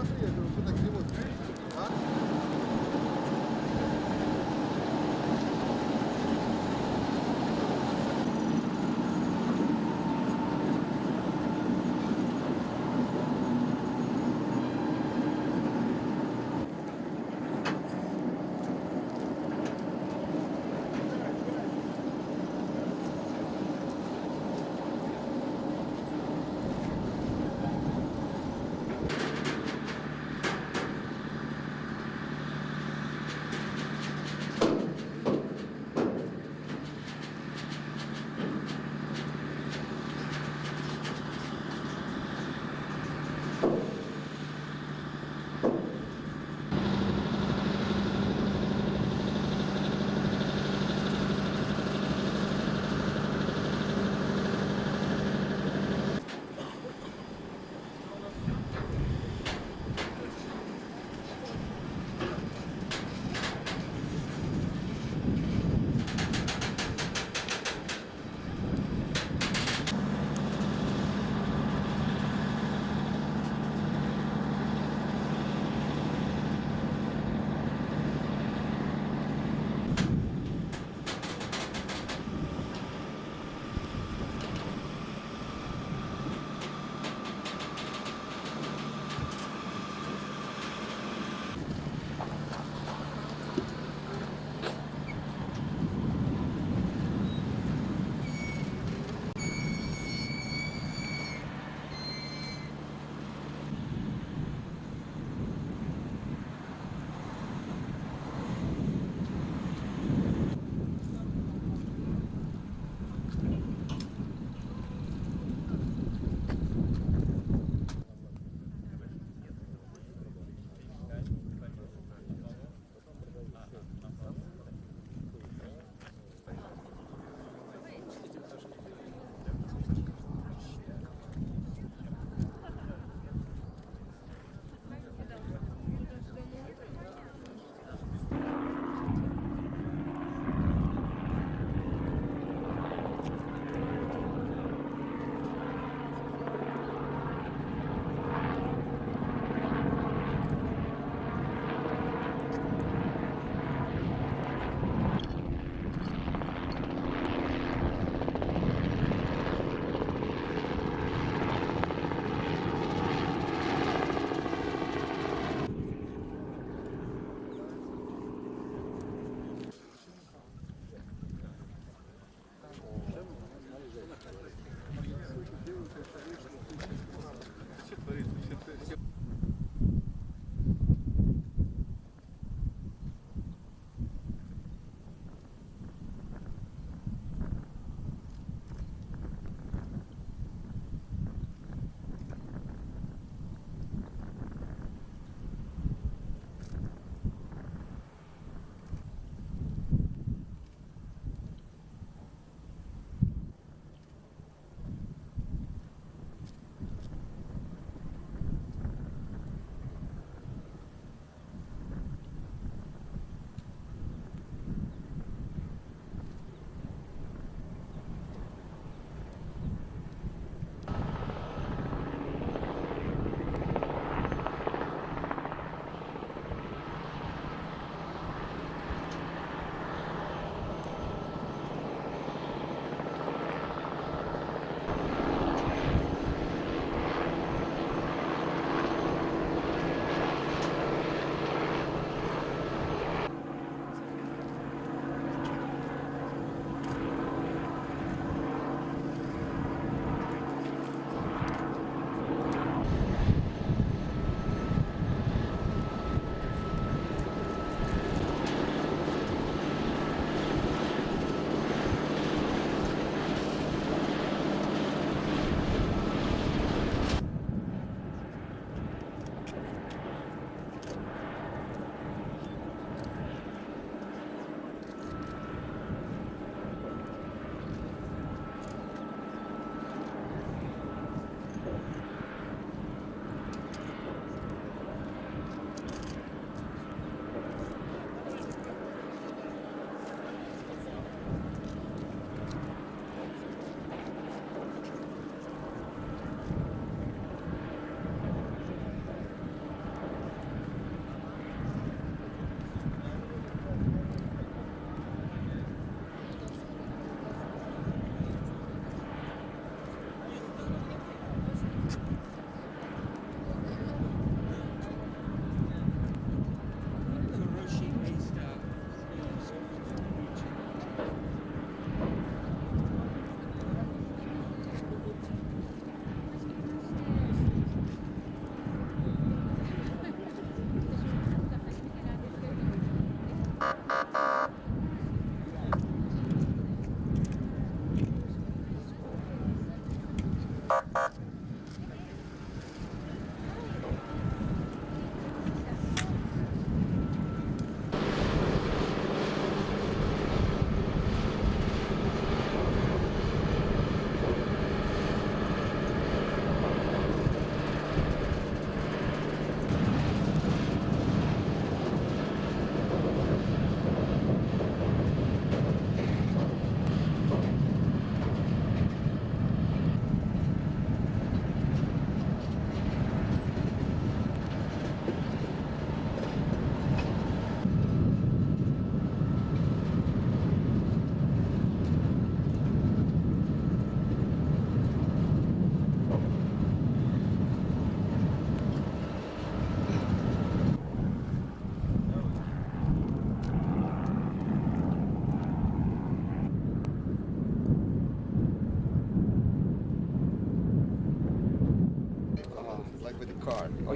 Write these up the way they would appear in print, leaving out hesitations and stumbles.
смотри, я говорю, что так зимой. А?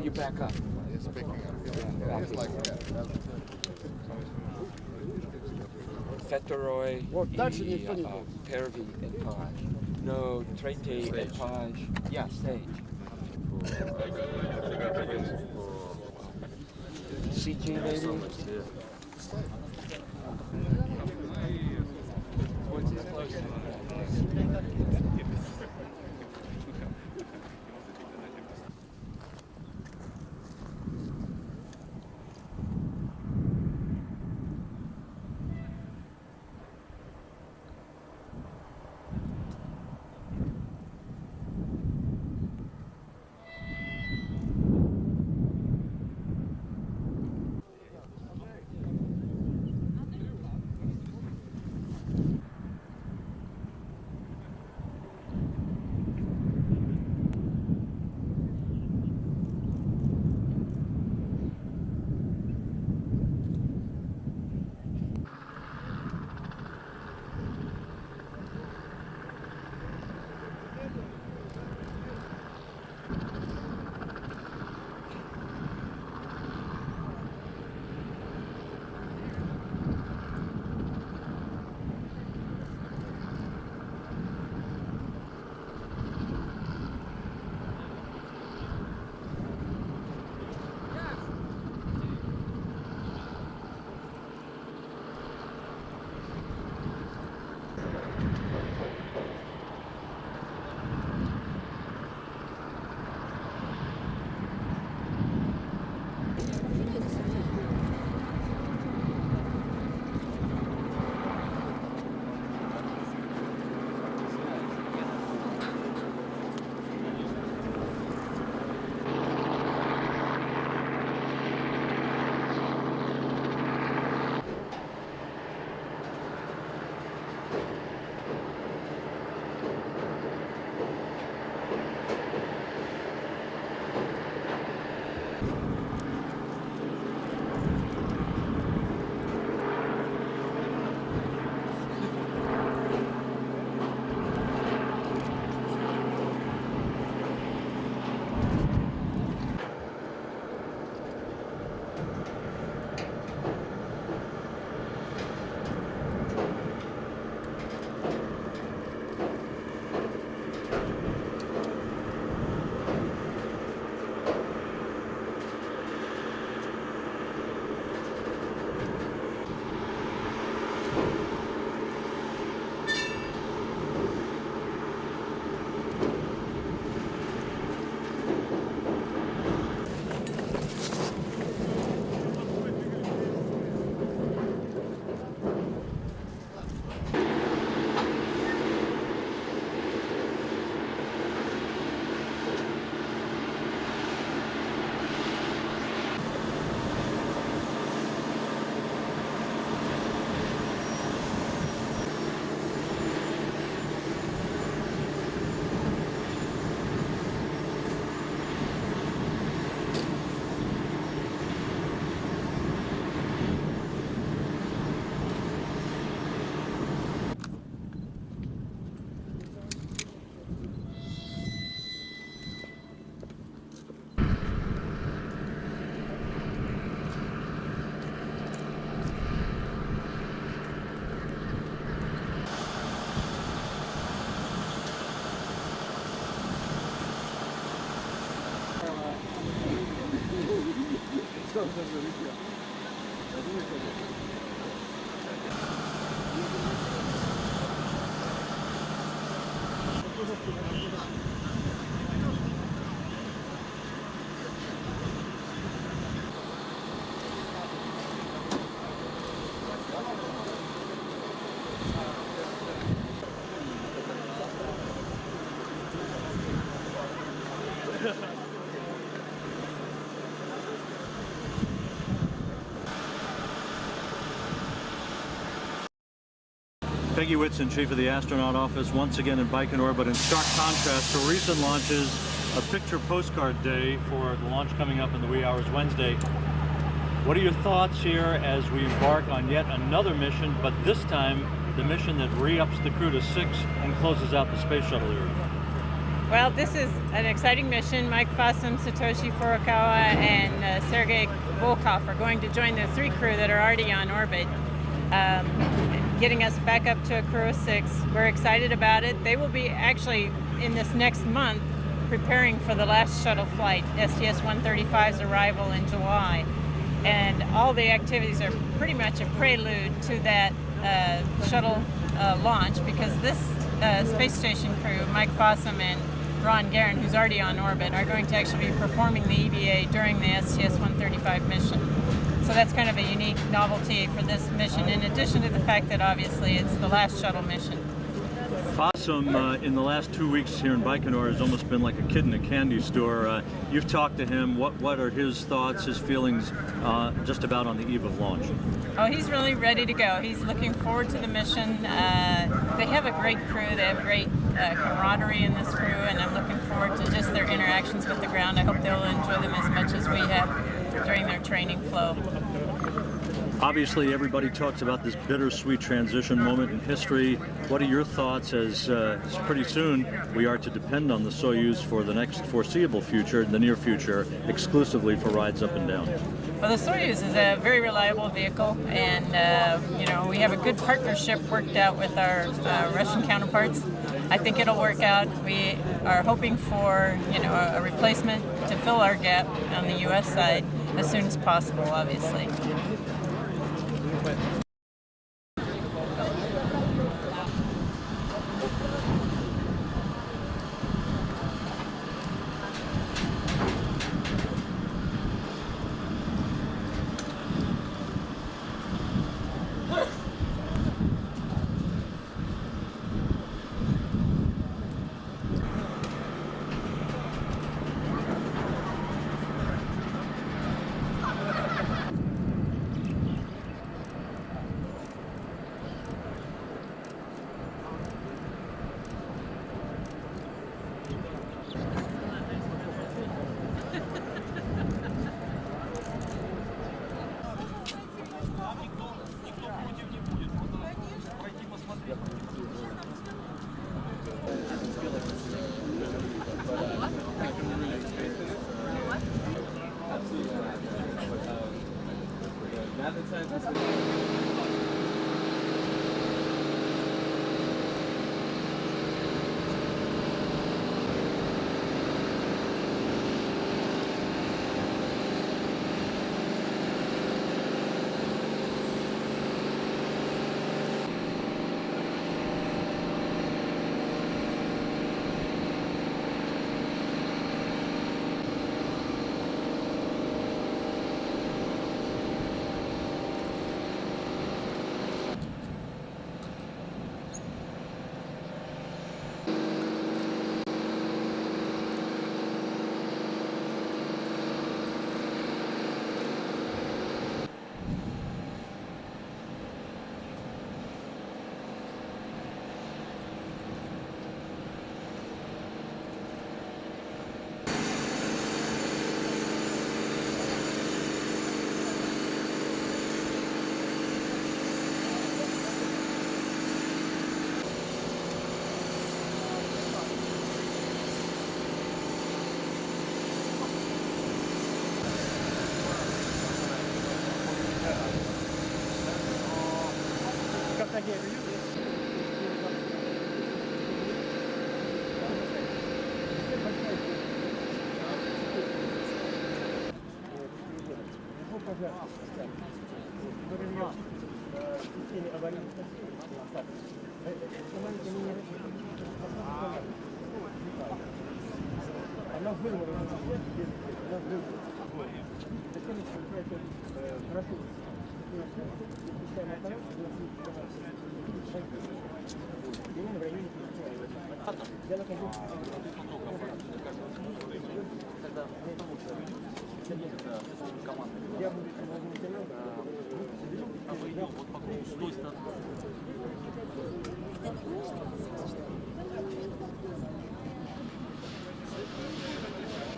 you back up. It's picking up. Yeah. It's like that. Fetteroy Pervi et Page. No, traité et Page. Yeah, stage. CG maybe? Peggy Whitson, Chief of the Astronaut Office, once again in Baikonur, but in stark contrast to recent launches, a picture postcard day for the launch coming up in the wee hours Wednesday. What are your thoughts here as we embark on yet another mission, but this time the mission that re-ups the crew to 6 and closes out the space shuttle era? Well, this is an exciting mission. Mike Fossum, Satoshi Furukawa, and Sergei Volkov are going to join the 3 crew that are already on orbit, getting us back up to a crew of 6. We're excited about it. They will be actually, in this next month, preparing for the last shuttle flight, STS-135's arrival in July. And all the activities are pretty much a prelude to that shuttle launch, because this space station crew, Mike Fossum and Ron Guerin, who's already on orbit, are going to actually be performing the EVA during the STS-135 mission. So that's kind of a unique novelty for this mission, in addition to the fact that obviously it's the last shuttle mission. Fossum, in the last 2 weeks here in Baikonur, has almost been like a kid in a candy store. You've talked to him. What are his thoughts, his feelings, just about on the eve of launch? Oh, he's really ready to go. He's looking forward to the mission. They have a great crew. They have great camaraderie in this crew, and I'm looking forward to just their interactions with the ground. I hope they'll enjoy them as much as we have during their training flow. Obviously, everybody talks about this bittersweet transition moment in history. What are your thoughts as pretty soon we are to depend on the Soyuz for the next foreseeable future, the near future, exclusively for rides up and down? Well, the Soyuz is a very reliable vehicle, and we have a good partnership worked out with our Russian counterparts. I think it'll work out. We are hoping for a replacement to fill our gap on the U.S. side as soon as possible, obviously.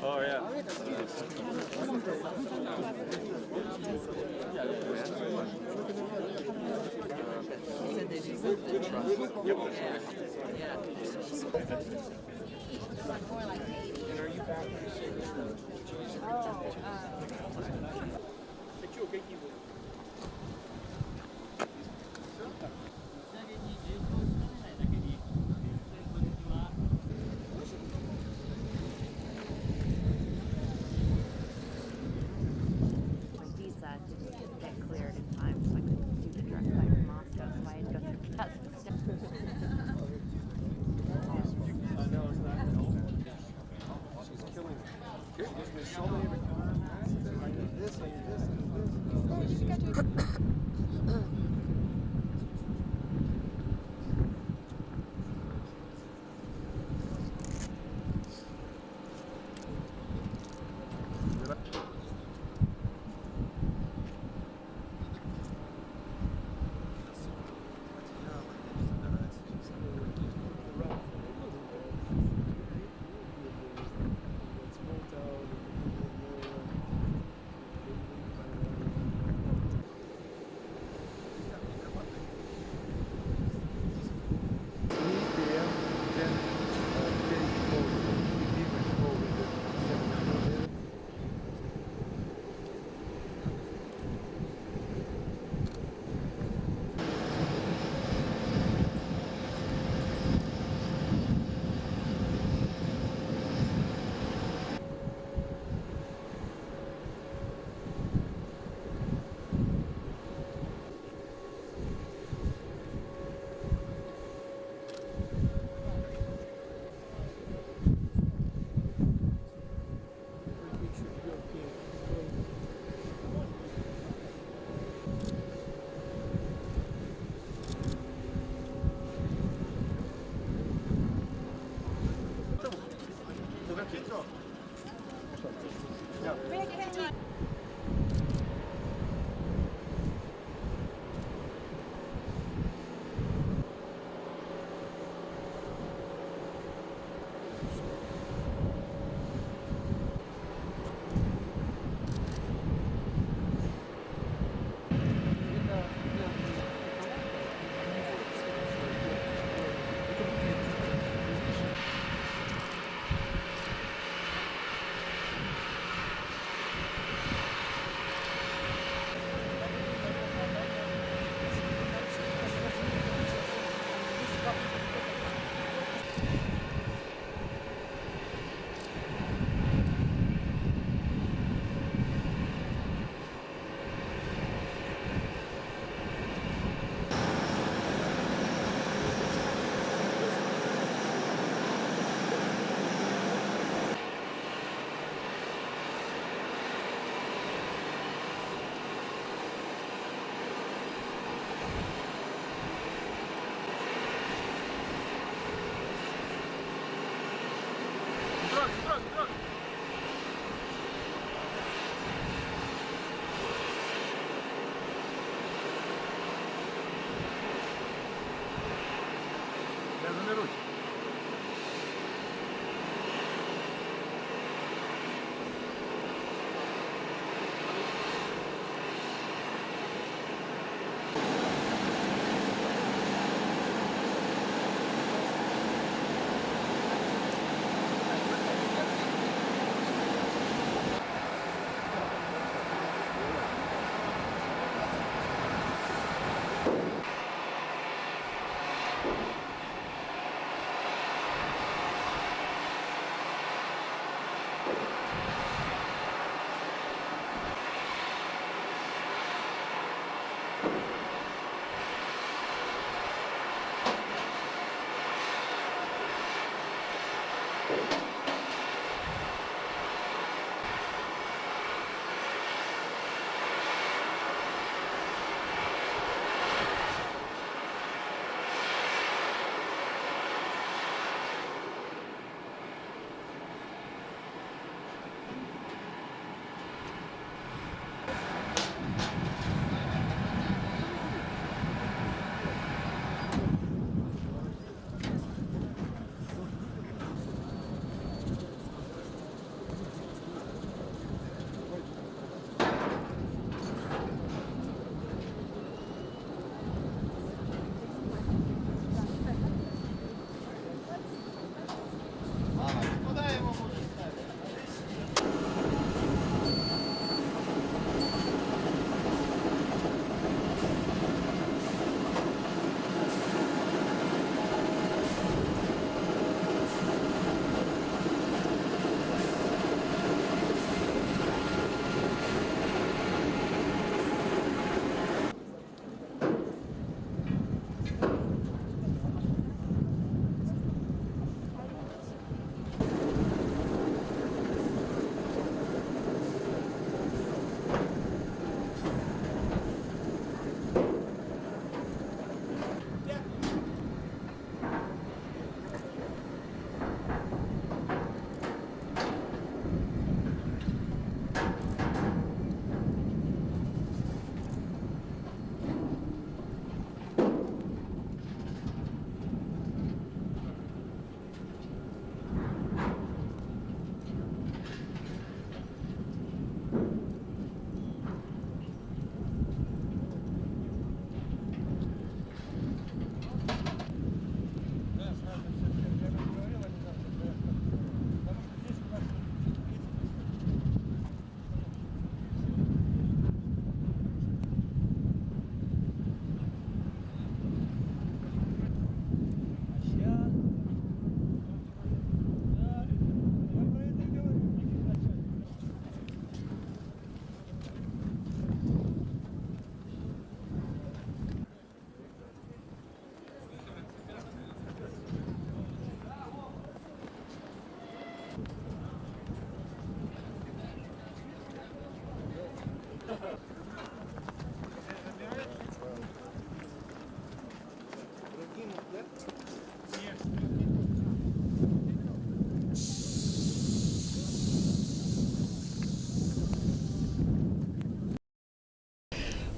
Oh, yeah. Yep. More like 80. And are you back to say My visa didn't get cleared in time, so I couldn't do the direct flight from Moscow, so I had to go through customs. I know exactly. She's killing it. Gives me so many requirements.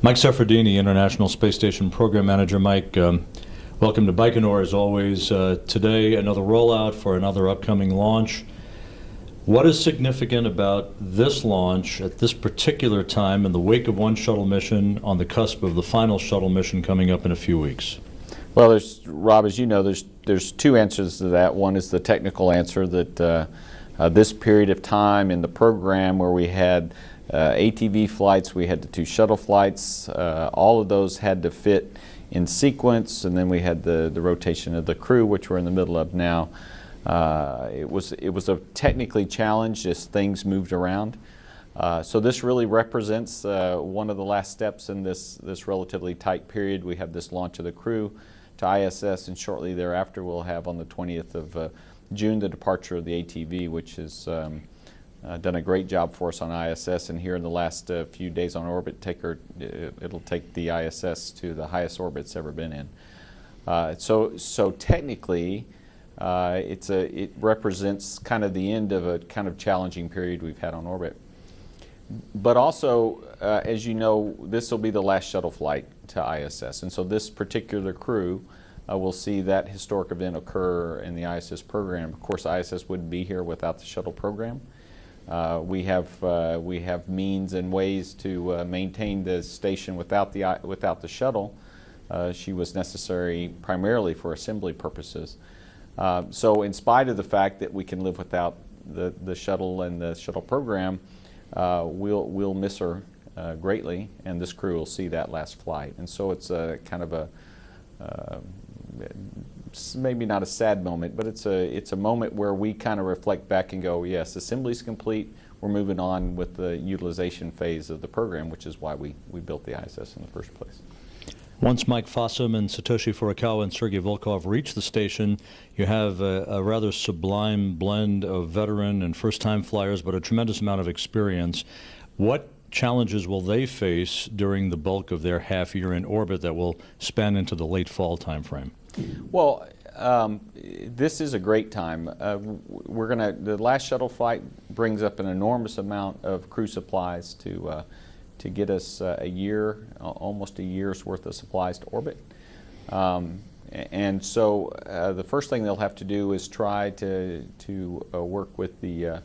Mike Seferdini, International Space Station Program Manager. Mike, welcome to Baikonur as always. Today, another rollout for another upcoming launch. What is significant about this launch at this particular time in the wake of one shuttle mission on the cusp of the final shuttle mission coming up in a few weeks? Well, Rob, as you know, there's two answers to that. One is the technical answer that this period of time in the program where we had ATV flights, we had the 2 shuttle flights, all of those had to fit in sequence, and then we had the rotation of the crew, which we're in the middle of now. It was a technically challenged as things moved around. So this really represents one of the last steps in this relatively tight period. We have this launch of the crew to ISS, and shortly thereafter we'll have on the 20th of June the departure of the ATV, which has done a great job for us on ISS, and here in the last few days on orbit, it'll take the ISS to the highest orbit it's ever been in. So technically, it represents kind of the end of a kind of challenging period we've had on orbit. But also, as you know, this will be the last shuttle flight to ISS, and so this particular crew will see that historic event occur in the ISS program. Of course, ISS wouldn't be here without the shuttle program. We have means and ways to maintain the station without the shuttle. She was necessary primarily for assembly purposes. So in spite of the fact that we can live without the shuttle and the shuttle program, we'll miss her greatly, and this crew will see that last flight. And so it's a kind of a maybe not a sad moment, but it's a moment where we kind of reflect back and go, yes, assembly's complete. We're moving on with the utilization phase of the program, which is why we built the ISS in the first place. Once Mike Fossum and Satoshi Furukawa and Sergei Volkov reach the station, you have a rather sublime blend of veteran and first-time flyers, but a tremendous amount of experience. What challenges will they face during the bulk of their half year in orbit that will span into the late fall timeframe? Well, this is a great time. The last shuttle flight brings up an enormous amount of crew supplies to get us almost a year's worth of supplies to orbit. And so the first thing they'll have to do is try to work with the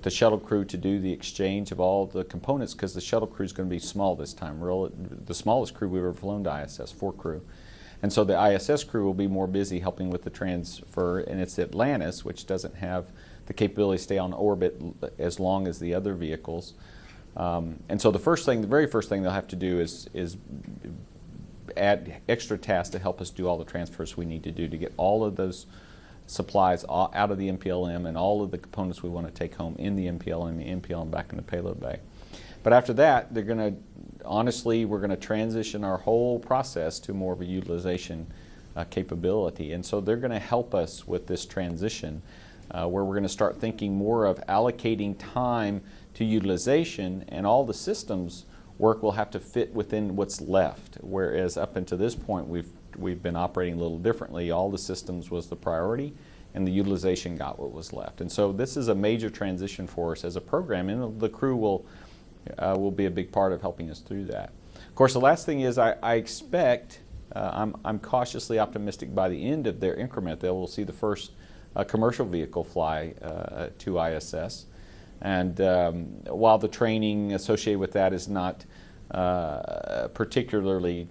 shuttle crew to do the exchange of all the components, because the shuttle crew is going to be small this time. The smallest crew we've ever flown to ISS, 4 crew. And so the ISS crew will be more busy helping with the transfer, and it's Atlantis, which doesn't have the capability to stay on orbit as long as the other vehicles. And so the very first thing they'll have to do is add extra tasks to help us do all the transfers we need to do to get all of those supplies out of the MPLM and all of the components we want to take home in the MPLM back in the payload bay. But after that, we're going to transition our whole process to more of a utilization capability. And so they're going to help us with this transition where we're going to start thinking more of allocating time to utilization, and all the systems work will have to fit within what's left. Whereas up until this point, we've been operating a little differently. All the systems was the priority, and the utilization got what was left. And so this is a major transition for us as a program, and the crew will be a big part of helping us through that. Of course, the last thing is I expect, I'm cautiously optimistic by the end of their increment, they will see the first commercial vehicle fly to ISS. And while the training associated with that is not particularly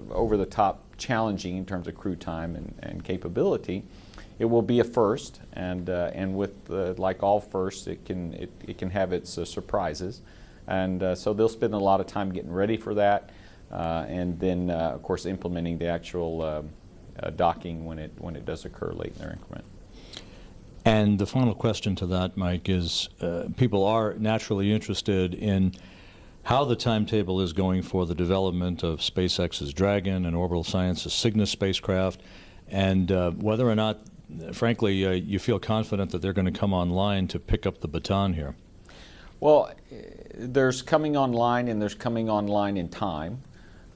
over-the-top challenging in terms of crew time and capability, it will be a first, and with like all firsts, it can have its surprises, and so they'll spend a lot of time getting ready for that, and then of course implementing the actual docking when it does occur late in their increment. And the final question to that, Mike, is people are naturally interested in how the timetable is going for the development of SpaceX's Dragon and Orbital Science's Cygnus spacecraft, and whether or not, frankly, you feel confident that they're going to come online to pick up the baton here. Well, there's coming online, and there's coming online in time.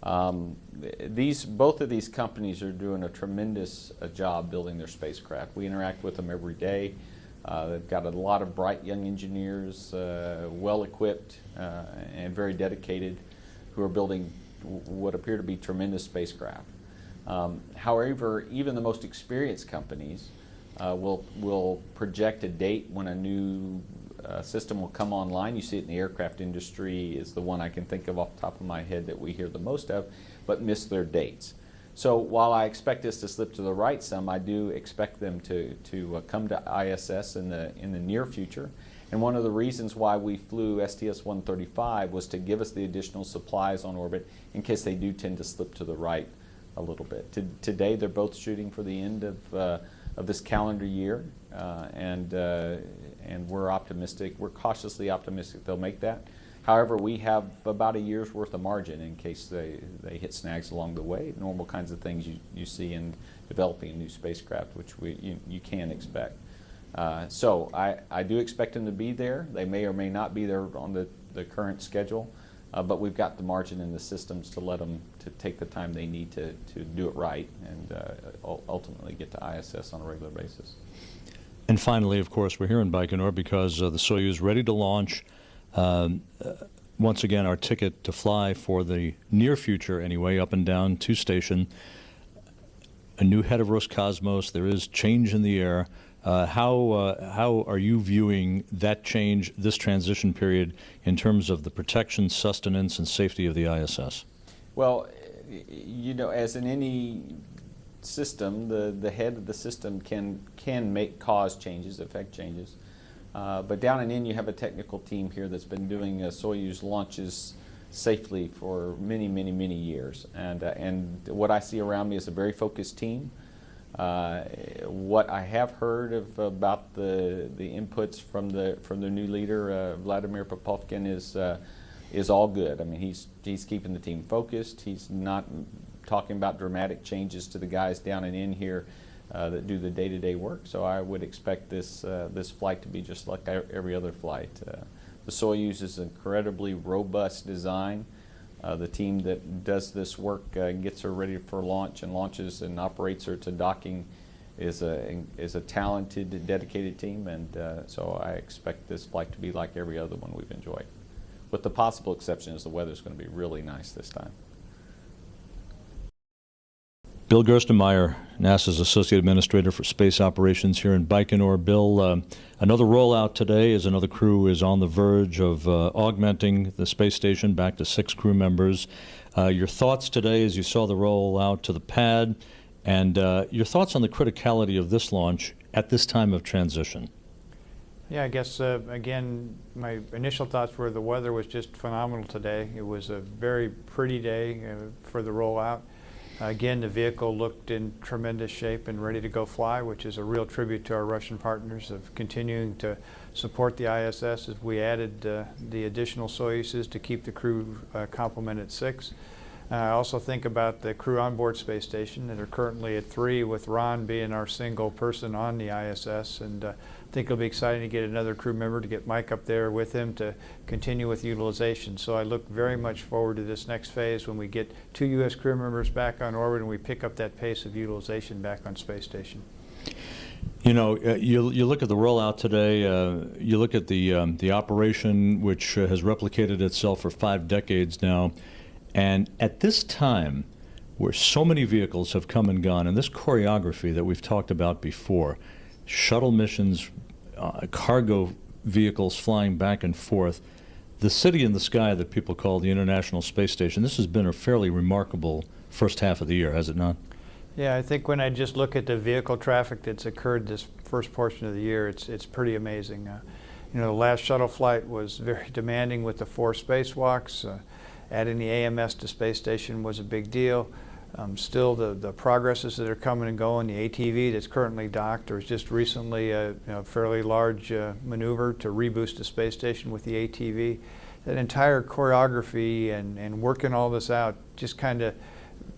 Both of these companies are doing a tremendous job building their spacecraft. We interact with them every day. They've got a lot of bright young engineers, well equipped and very dedicated, who are building what appear to be tremendous spacecraft. However, even the most experienced companies will project a date when a new system will come online. You see it in the aircraft industry is the one I can think of off the top of my head that we hear the most of, but miss their dates. So while I expect this to slip to the right some, I do expect them to come to ISS in the near future. And one of the reasons why we flew STS-135 was to give us the additional supplies on orbit in case they do tend to slip to the right a little bit. Today they're both shooting for the end of this calendar year, and we're optimistic. We're cautiously optimistic they'll make that. However, we have about a year's worth of margin in case they hit snags along the way, normal kinds of things you see in developing a new spacecraft, which you can expect. So I do expect them to be there. They may or may not be there on the current schedule, but we've got the margin in the systems to let them to take the time they need to do it right and ultimately get to ISS on a regular basis. And finally, of course, we're here in Baikonur because the Soyuz ready to launch. Once again, our ticket to fly for the near future, anyway, up and down to station. A new head of Roscosmos. There is change in the air. How are you viewing that change, this transition period, in terms of the protection, sustenance, and safety of the ISS? Well, you know, as in any system, the head of the system can cause changes, affect changes. But down and in, you have a technical team here that's been doing Soyuz launches safely for many, many, many years. And what I see around me is a very focused team. What I have heard about the inputs from the new leader, Vladimir Popovkin, is all good. I mean, he's keeping the team focused. He's not talking about dramatic changes to the guys down and in here that do the day-to-day work. So I would expect this flight to be just like every other flight. The Soyuz is an incredibly robust design. The team that does this work gets her ready for launch and launches and operates her to docking is a talented, dedicated team, and so I expect this flight to be like every other one we've enjoyed. With the possible exception is the weather's going to be really nice this time. Bill Gerstenmaier, NASA's Associate Administrator for Space Operations here in Baikonur. Bill, another rollout today as another crew is on the verge of augmenting the space station back to 6 crew members. Your thoughts today as you saw the rollout to the pad, and your thoughts on the criticality of this launch at this time of transition? Yeah, I guess, again, my initial thoughts were the weather was just phenomenal today. It was a very pretty day for the rollout. Again, the vehicle looked in tremendous shape and ready to go fly, which is a real tribute to our Russian partners of continuing to support the ISS as we added the additional Soyuzes to keep the crew complement at 6. I also think about the crew on board space station that are currently at 3, with Ron being our single person on the ISS, and I think it'll be exciting to get another crew member, to get Mike up there with him to continue with utilization. So I look very much forward to this next phase when we get 2 U.S. crew members back on orbit and we pick up that pace of utilization back on space station. You know, you look at the rollout today, you look at the operation, which has replicated itself for 5 decades now, and at this time, where so many vehicles have come and gone, and this choreography that we've talked about before, shuttle missions, cargo vehicles flying back and forth, the city in the sky that people call the International Space Station, this has been a fairly remarkable first half of the year, has it not? Yeah, I think when I just look at the vehicle traffic that's occurred this first portion of the year, it's pretty amazing. You know, the last shuttle flight was very demanding with the 4 spacewalks. Adding the AMS to space station was a big deal. Still, the progresses that are coming and going, the ATV that's currently docked, there was just recently a fairly large maneuver to reboost the space station with the ATV. That entire choreography and working all this out just kind of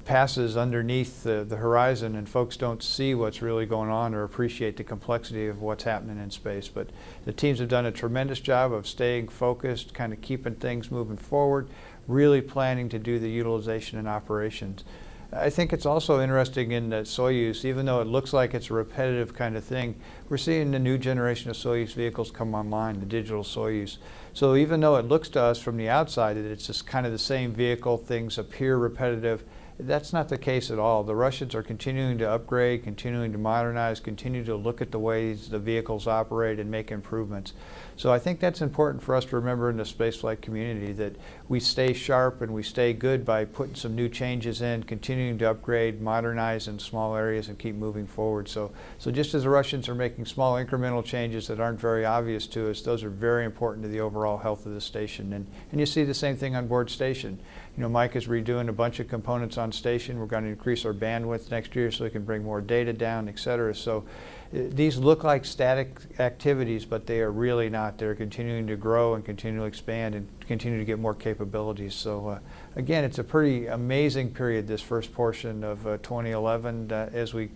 passes underneath the horizon, and folks don't see what's really going on or appreciate the complexity of what's happening in space. But the teams have done a tremendous job of staying focused, kind of keeping things moving forward, really planning to do the utilization and operations. I think it's also interesting in Soyuz, even though it looks like it's a repetitive kind of thing, we're seeing the new generation of Soyuz vehicles come online, the digital Soyuz. So even though it looks to us from the outside that it's just kind of the same vehicle, things appear repetitive, that's not the case at all. The Russians are continuing to upgrade, continuing to modernize, continue to look at the ways the vehicles operate and make improvements. So I think that's important for us to remember in the spaceflight community, that we stay sharp and we stay good by putting some new changes in, continuing to upgrade, modernize in small areas and keep moving forward. So just as the Russians are making small incremental changes that aren't very obvious to us, those are very important to the overall health of the station. And you see the same thing on board station. You know, Mike is redoing a bunch of components on station. We're going to increase our bandwidth next year so we can bring more data down, et cetera. So these look like static activities, but they are really not. They're continuing to grow and continue to expand and continue to get more capabilities. So again, it's a pretty amazing period, this first portion of 2011, as we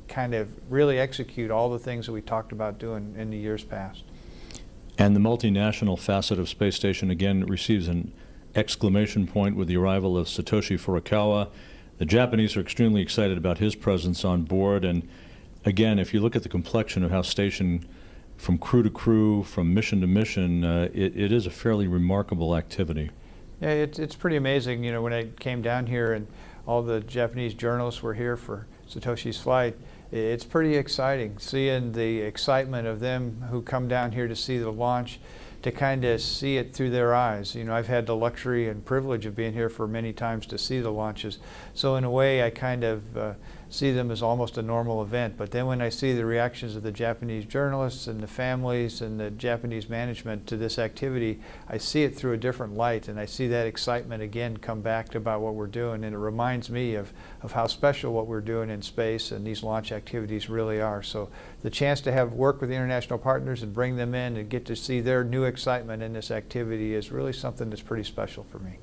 kind of really execute all the things that we talked about doing in the years past. And the multinational facet of space station again receives an exclamation point with the arrival of Satoshi Furukawa. The Japanese are extremely excited about his presence on board, and again, if you look at the complexion of how station, from crew to crew, from mission to mission, it is a fairly remarkable activity. Yeah, it's pretty amazing. You know, when I came down here and all the Japanese journalists were here for Satoshi's flight, it's pretty exciting seeing the excitement of them who come down here to see the launch, to kind of see it through their eyes. You know, I've had the luxury and privilege of being here for many times to see the launches. So in a way, I kind of see them as almost a normal event. But then when I see the reactions of the Japanese journalists and the families and the Japanese management to this activity, I see it through a different light, and I see that excitement again come back about what we're doing. And it reminds me of how special what we're doing in space and these launch activities really are. So the chance to have work with the international partners and bring them in and get to see their new excitement in this activity is really something that's pretty special for me.